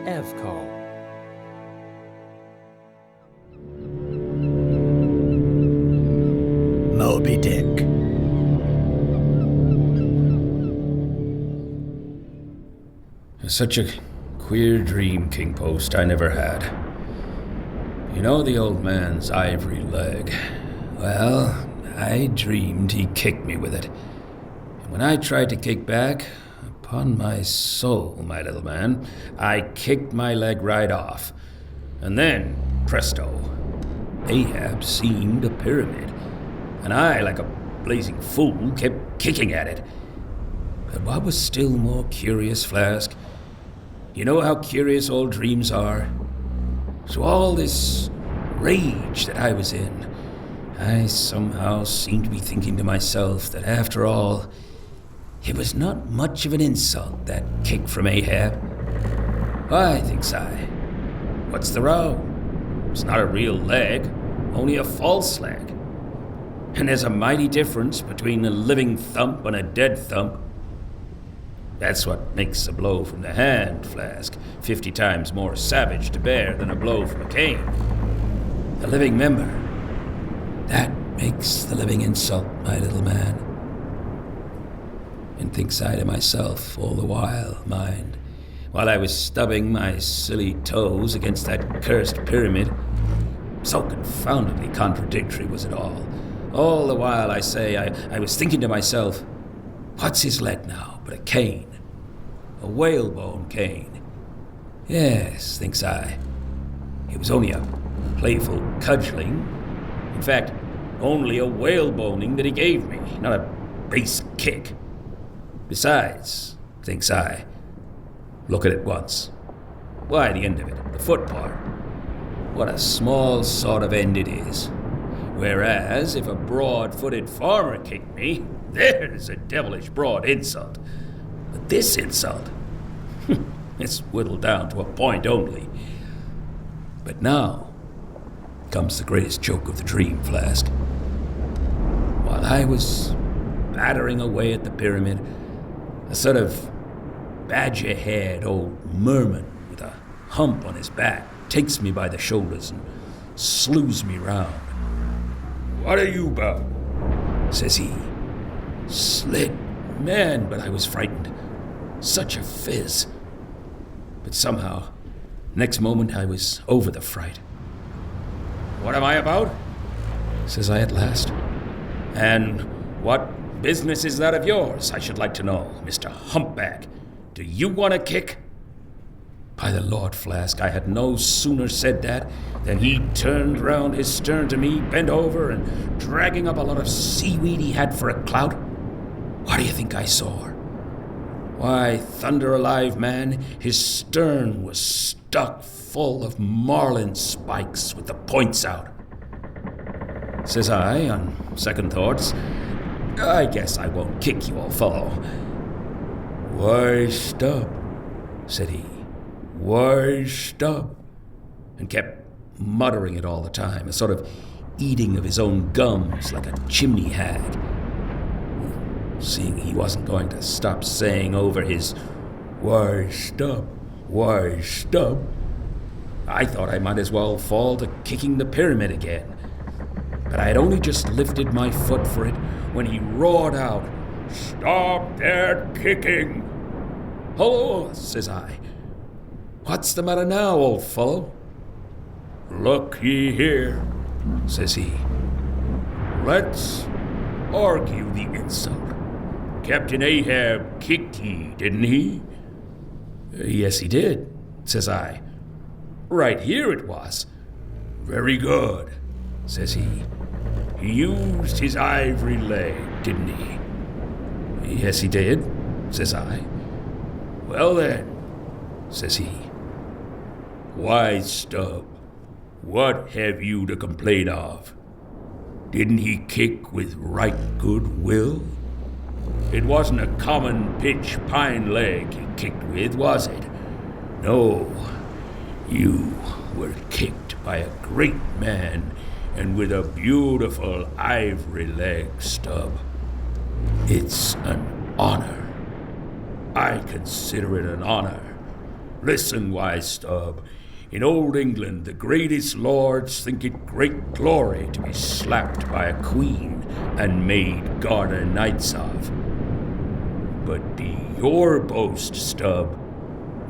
Evcol. Moby Dick. Such a queer dream, King Post, I never had. You know the old man's ivory leg? Well, I dreamed he kicked me with it. And when I tried to kick back, upon my soul, my little man, I kicked my leg right off. And then, presto, Ahab seemed a pyramid, and I, like a blazing fool, kept kicking at it. But what was still more curious, Flask, you know how curious all dreams are? So all this rage that I was in, I somehow seemed to be thinking to myself that after all, it was not much of an insult, that kick from Ahab. Why, thinks I, what's the row? It's not a real leg, only a false leg. And there's a mighty difference between a living thump and a dead thump. That's what makes a blow from the hand, Flask, 50 times more savage to bear than a blow from a cane. The living member, that makes the living insult, my little man. And thinks I to myself all the while, mind, while I was stubbing my silly toes against that cursed pyramid. So confoundedly contradictory was it all. All the while, I say, I was thinking to myself, what's his leg now but a cane? A whalebone cane. Yes, thinks I. It was only a playful cudgeling. In fact, only a whaleboning that he gave me, not a base kick. Besides, thinks I, look at it once. Why, the end of it, the foot part. What a small sort of end it is. Whereas, if a broad-footed farmer kicked me, there's a devilish broad insult. But this insult, it's whittled down to a point only. But now comes the greatest joke of the dream, Flask. While I was battering away at the pyramid, a sort of badger-haired old merman with a hump on his back takes me by the shoulders and slews me round. "What are you about?" says he. Slid, man, but I was frightened. Such a fizz. But somehow, next moment I was over the fright. "What am I about?" says I at last. "And what business is that of yours, I should like to know, Mr. Humpback? Do you want to kick?" By the Lord, Flask, I had no sooner said that than he turned round his stern to me, bent over, and dragging up a lot of seaweed he had for a clout. What do you think I saw? Why, thunder alive, man, his stern was stuck full of marlin spikes with the points out. Says I, on second thoughts, "I guess I won't kick you, old fellow." "Why, stop," said he. "Why, stop," and kept muttering it all the time, a sort of eating of his own gums like a chimney hag. Seeing he wasn't going to stop saying over his why, stop," I thought I might as well fall to kicking the pyramid again. But I had only just lifted my foot for it when he roared out, "Stop that kicking!" "Hello," says I. "What's the matter now, old fellow?" "Look ye here," says he. "Let's argue the insult. Captain Ahab kicked ye, didn't he?" "Yes, he did," says I. "Right here it was." "Very good," says he. "He used his ivory leg, didn't he?" "Yes, he did," says I. "Well then," says he, "why, Stubb, what have you to complain of? Didn't he kick with right good will? It wasn't a common pitch pine leg he kicked with, was it? No, you were kicked by a great man, and with a beautiful ivory leg, Stubb. It's an honor. I consider it an honor. Listen, wise stub. In old England, the greatest lords think it great glory to be slapped by a queen and made garter knights of. But be your boast, Stub,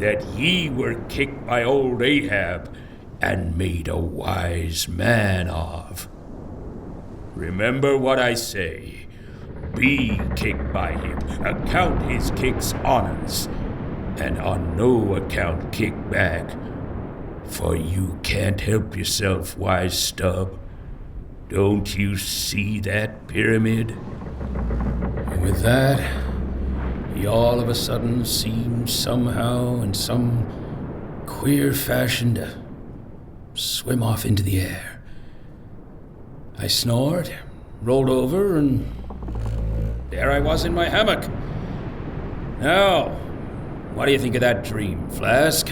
that ye were kicked by old Ahab and made a wise man of. Remember what I say. Be kicked by him, account his kicks honors, and on no account kick back, for you can't help yourself, wise Stub. Don't you see that pyramid? And with that, he all of a sudden seemed somehow in some queer fashion to swim off into the air. I snored, rolled over, and there I was in my hammock. Now, what do you think of that dream, Flask?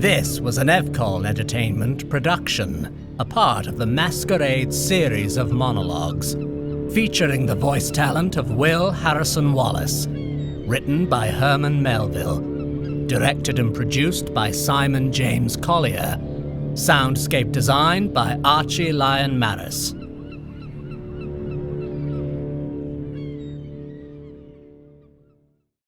This was an Evcol Entertainment production, a part of the Masquerade series of monologues, featuring the voice talent of Will Harrison-Wallace, written by Herman Melville, directed and produced by Simon James Collier, soundscape design by Archie Lyon-Maris.